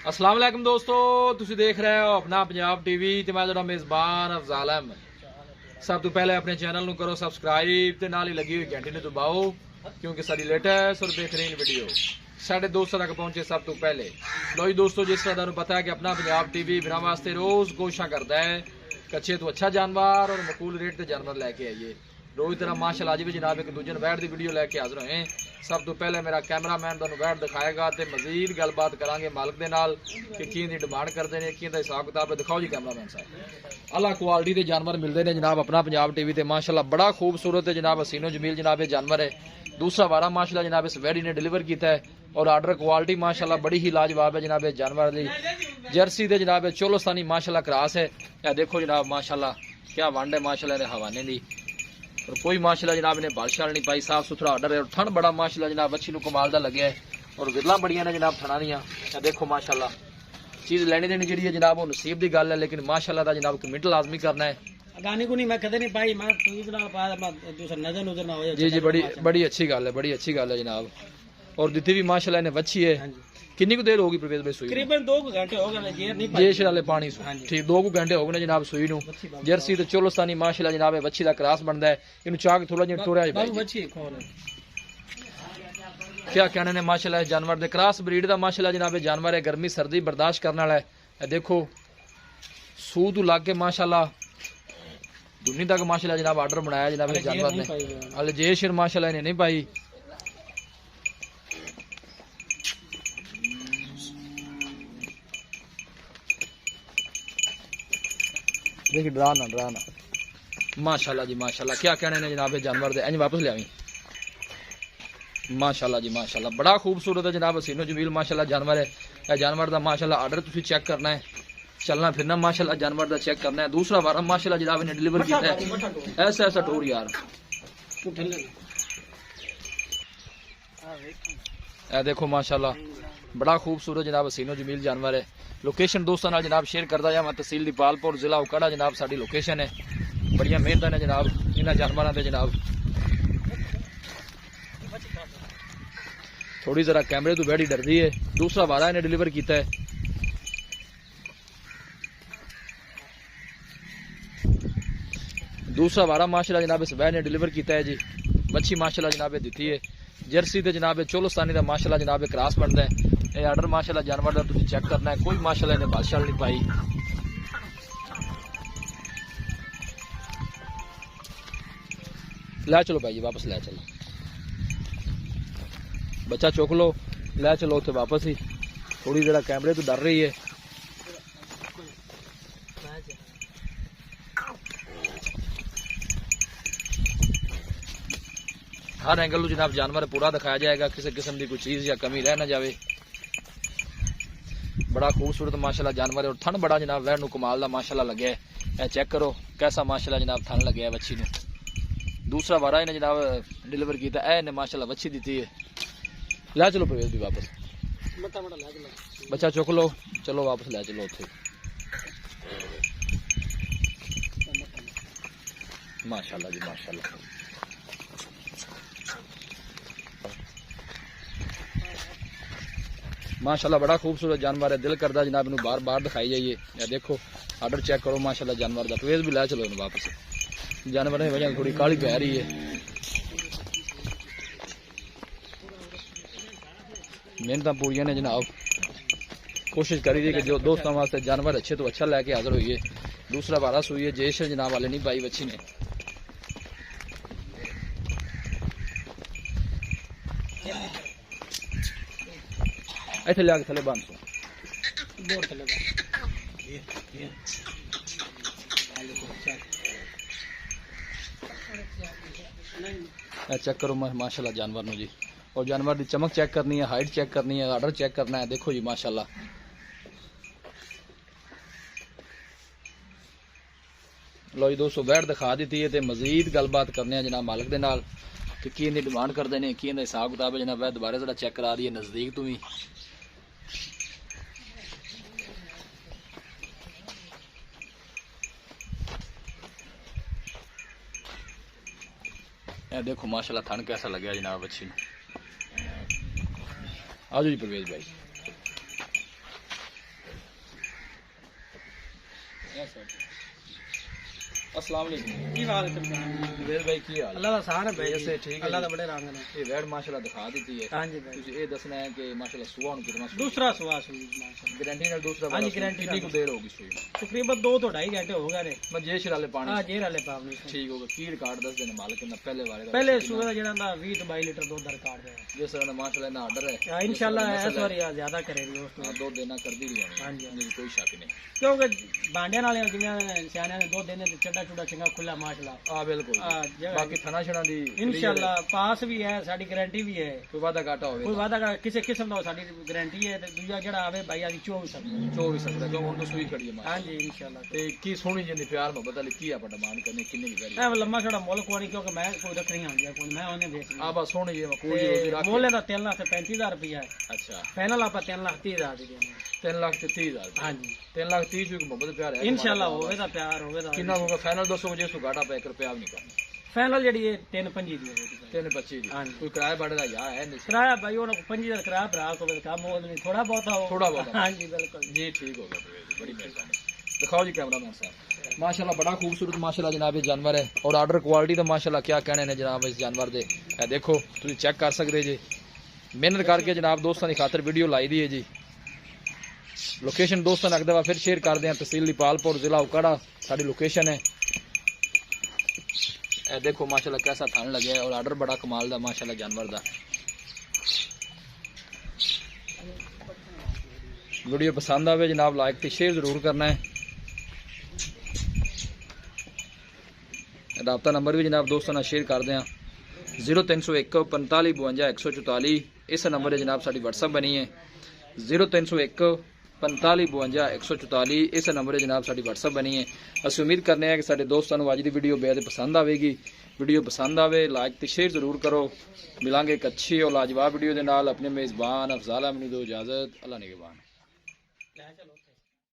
अस्सलाम वालेकुम दोस्तों, तुसी देख रहे हो अपना पंजाब टीवी ते मैं तुहाडा मेज़बान अफजाल अहमद। सब तो पहले अपने चैनल को करो सब्सक्राइब ते नाल ही लगी हुई घंटी नूं दबाओ क्योंकि सारी लेटेस्ट और बेहतरीन वीडियो साढ़े दोस्तों तक पहुंचे सब तो पहले। लो जी दोस्तों, जिस तरह तुहानूं पता है कि अपना पंजाब टीवी बिना वास्ते रोज़ कोशिश करता है कच्चे तो अच्छा जानवर और मकूल रेट ते जानवर लैके आइए। रोज तरह माशाअल्लाह अज भी जनाब एक दूजे वैट की वीडियो लैके हाजिर होए। सब तो पहले मेरा कैमरामैन तुहानूं वैट दिखाएगा तो मजीद गलबात करांगे मालिक दे नाल कि की डिमांड करते हैं, की हिसाब किताब है। दिखाओ जी कैमरामैन साहब। अला क्वालिटी के जानवर मिलते हैं जनाब अपना पंजाब टीवी ते माशाअल्लाह बड़ा खूबसूरत है जनाब। हसीनो जमील जनाब ये जानवर है। दूसरा वारा माशाअल्लाह जनाब इस वैडी ने डिलीवर किया है और आर्डर क्वालिटी माशाअल्लाह बड़ी ही लाजवाब है जनाब। जानवर की जर्सी दे जनाब चोलोस्तानी माशाअल्लाह क्रास है। यह देखो जनाब माशाअल्लाह क्या वंड है माशाअल्लाह हवाने की और कोई माशाअल्लाह जनाब ने बालशाल नहीं पाई, साफ सुथरा ऑर्डर है और ठंड बड़ा माशाअल्लाह जनाब अच्छी कमाल का लगे है और विरला बड़िया ने जनाब थना दियाँ। देखो माशाअल्लाह चीज़ लेनी देनी जी है जनाब वो नसीब की गल है, लेकिन माशाअल्लाह का जनाब कमिट लाजमी करना है। गाने को नहीं मैं कदे नहीं पाई मैं दूसरा नजर नजर ना हो। जी जी बड़ी अच्छी गल है, बड़ी अच्छी गल है जनाब। और दी भी माशाअल्लाह ने वच्छी है। कितनी देर होगी प्रवेश भाई सुई? तकरीबन 2 घंटे हो गए जेर नहीं जेश वाले पानी ठीक 2 घंटे हो गए जनाब सुई नूं। जर्सी तो चोलोस्तानी माशाअल्लाह जनाब वच्छी का क्रास बनता है। इन्हू चाह के थोड़ा जिहा टुरया क्या कहने ने माशाअल्लाह जानवर दे क्रास ब्रीड का माशाअल्लाह जनाब जानवर है। गर्मी सर्दी बर्दाश्त करने वाला है। देखो सूह तू लग के माशाअल्लाह दुनी तक माशाअल्लाह जनाब ऑर्डर बनाया जनाब जानवर ने। हल जेश माशाअल्लाह ने नहीं पाई। देखिए डराना माशाअल्लाह जी माशाअल्लाह क्या कहने ने जनाब जानवर दे। इंज वापस लिया माशाअल्लाह जी माशाअल्लाह बड़ा खूबसूरत है जनाब। हसीनो जमील माशाअल्लाह जानवर है। यह जानवर का माशाअल्लाह ऑर्डर तुम चेक करना है, चलना फिरना माशाअल्लाह जानवर का चेक करना है। दूसरा वारा माशाअल्लाह जनाब ने डिलीवर किया है। ऐसा ऐसा टूर यार देखो माशाअल्लाह बड़ा खूबसूरत जनाब हसीनो जमील जानवर है। लोकेशन दोस्तों नाल जनाब शेयर करता जा। मैं तहसील दीपालपुर जिला उकाड़ा जनाब साड़ी लोकेशन है। बड़िया मेहनत है जनाब इन्होंने जानवरों के जनाब। थोड़ी जरा कैमरे तो बैठी डरती है। दूसरा वारा इन्हें डिलीवर किया है। दूसरा वारा माशाअल्लाह जनाब इस वह ने डिलीवर किया है जी। मच्छी माशाअल्लाह जनाब दी है। जर्सी ते जनाब चोलोस्तानी का माशाअल्लाह जनाब क्रास बनता है। ये ऑर्डर माशाअल्लाह जानवर का तुम चेक करना है। कोई माशाअल्लाह ने बादशाह नहीं पाई। लै चलो भाई वापस लै चलो, बच्चा चुक लो लै चलो उसे वापस ही। थोड़ी जरा कैमरे तो डर रही है। हर एंगल जनाब जानवर पूरा दिखाया जाएगा, किसी किस्म की कोई चीज़ या कमी रह ना जाए। बड़ा खूबसूरत माशाअल्लाह जानवर है और थन बड़ा जनाब वह कमाल का माशाअल्लाह लगे है। चेक करो कैसा माशाअल्लाह जनाब थन लगे है वच्छी ने। दूसरा वारा इन्हें जनाब डिलीवर किया है। इन्हें माशाअल्लाह वच्छी दी है। लै चलो प्रवेश भी वापस, बच्चा चुक लो चलो वापस लै चलो उथे। माशाअल्लाह जी माशाअल्लाह माशाअल्लाह बड़ा खूबसूरत जानवर है। दिल करता जनाब इन्हू बार बार दिखाई जाइए। या देखो ऑर्डर चेक करो माशाअल्लाह जानवर का। प्रवेश भी लै चलो इन वापस। जानवर की वजह थोड़ी काली पै रही है। मेहनत पूरियां ने जनाब। कोशिश करी थी कि जो दोस्तों वास्ते जानवर अच्छे तो अच्छा लैके हाजिर हुई है। दूसरा वारा सुई है जेश जनाब वाले नहीं पाई बच्ची ने। इतने लिया के थले बंद चेक करो माशाअल्लाह जानवर नु जी। और जानवर की चमक चेक करनी है, हाइट चेक करनी है, ऑर्डर चेक करना है। देखो जी माशाअल्लाह लो जी दोस्तों वैट दिखा दी है। तो मजीद गलबात करने जनाब मालिक के नाल कि की इन्हें डिमांड करते हैं, की इन्हें हिसाब किताब है जनाब। वह दोबारा जरा चेक करा दी है नज़दीक तो भी। देखो माशाअल्लाह थन कैसा लगे जनाब अच्छी। आज जी परवेज भाई अस्सलाम वालेकुम। की बात है तुम वेद भाई की हाल अल्लाह दा सारा भाई जैसे ठीक है अल्लाह दा बड़े रंग ने ये वेड माशाल्लाह दिखा दी है हां जी भाई तुझे ये दसना है कि माशाल्लाह सुबह ਨੂੰ कितना दूसरा सुहा सुई माशाल्लाह गारंटी ਨਾਲ दूसरा हाँ जी, वाला गारंटी कितनी ਨਾਲ। को देर होगी सुई तकरीबन 2 तो 2.5 घंटे हो गए ने मैं जेश वाले पानी हां जेर वाले पावनी से ठीक होगा की रिकॉर्ड दस देने मालिक ने पहले वाले का पहले सुबह दा जेड़ा 20 to 22 लीटर दूध रिकॉर्ड है जिस तरह माशाल्लाह ना ऑर्डर है हां इंशाल्लाह इस बार यार ज्यादा करेगी उस हाँ, दो देना कर दी रही हाँ जी, हाँ नहीं कोई शक नहीं क्योंकि बांडियां वाले जिवें सियाने ने 2 दिन ते चड्डा चुड़ा चंगा खुला माशाल्लाह हाँ बिल्कुल हाँ, जगह- बाकी थना छना दी इंशाल्लाह पास भी है साडी गारंटी भी है कोई वादा घाटा होवे कोई वादा किसी किस्म का साडी गारंटी है ते दूजा जेड़ा आवे भाई आदी 24 सकदा चो भी सकता जो उनको सुई खड़ी है हां जी इंशाल्लाह ते की सोनी जिन्नी प्यार मोहब्बत वाली की आप डिमांड करने किन्ने की करी ए लम्मा छोड़ा मुल्क कोनी क्योंकि मैं कोई रख नहीं आंदी कोई मैं उन्हें बेचनी आ बस सोनी ये मकूल जी रोजी रख मोले दा 3,35,000 रुपया है अच्छा फाइनल आप 3,30,000 दी देने 3,30,000 हां जी 3,30,000 की मोहब्बत प्यार है इंशाल्लाह होवे दा प्यार होवे दा किन्ना होगा फाइनल 200 मुझे उसको घाटा पे 1 रुपया भी नहीं करना फाइनल जेडी है 3,25 दी होवे 3,25 दी हाँ जी। कोई किराया बाड़े दा या है नहीं किराया भाई उन्हें 5,000 किराया भरा को काम मोल नहीं थोड़ा बहुत हो थोड़ा बहुत। हां जी बिल्कुल जी ठीक होगा बड़ी मेहरबानी दिखाओ जी कैमरामैन साहब माशाल्लाह बड़ा खूबसूरत माशाल्लाह जनाब ये जानवर है और आर्डर क्वालिटी तो माशाल्लाह क्या कहने ने जनाब इस जानवर दे ए देखो तुम चेक कर सकते जी मेहनत करके जनाब दोस्तों की खातर वीडियो लाई दी है जी लोकेशन दोस्तों ने एक दफा फिर शेयर कर दें तहसील दीपालपुर जिला उकाड़ा साड़ी लोकेशन है ए देखो माशाल्लाह कैसा थान लगे है और आर्डर बड़ा कमाल दा माशाल्लाह जानवर दा वीडियो पसंद आवे जनाब लाइक ते शेयर जरूर करना है राबता नंबर भी जनाब दोस्तों शेयर कर दें 0301 45 52 144 इस नंबर है जनाब साड़ी व्हाट्सअप बनी है 0301 45 52 144 इस नंबर है जनाब साड़ी व्हाट्सअप बनी है असं उम्मीद करने हैं कि साढ़े दोस्तों अज की वीडियो बेहद पसंद आएगी वीडियो पसंद आवे लाइक तो शेयर जरूर करो मिलांगे एक अच्छी और लाजवाब वीडियो के नाल अपने मेज़बान अफजाल अहमद दो इजाज़त अल्लाह निगहबान।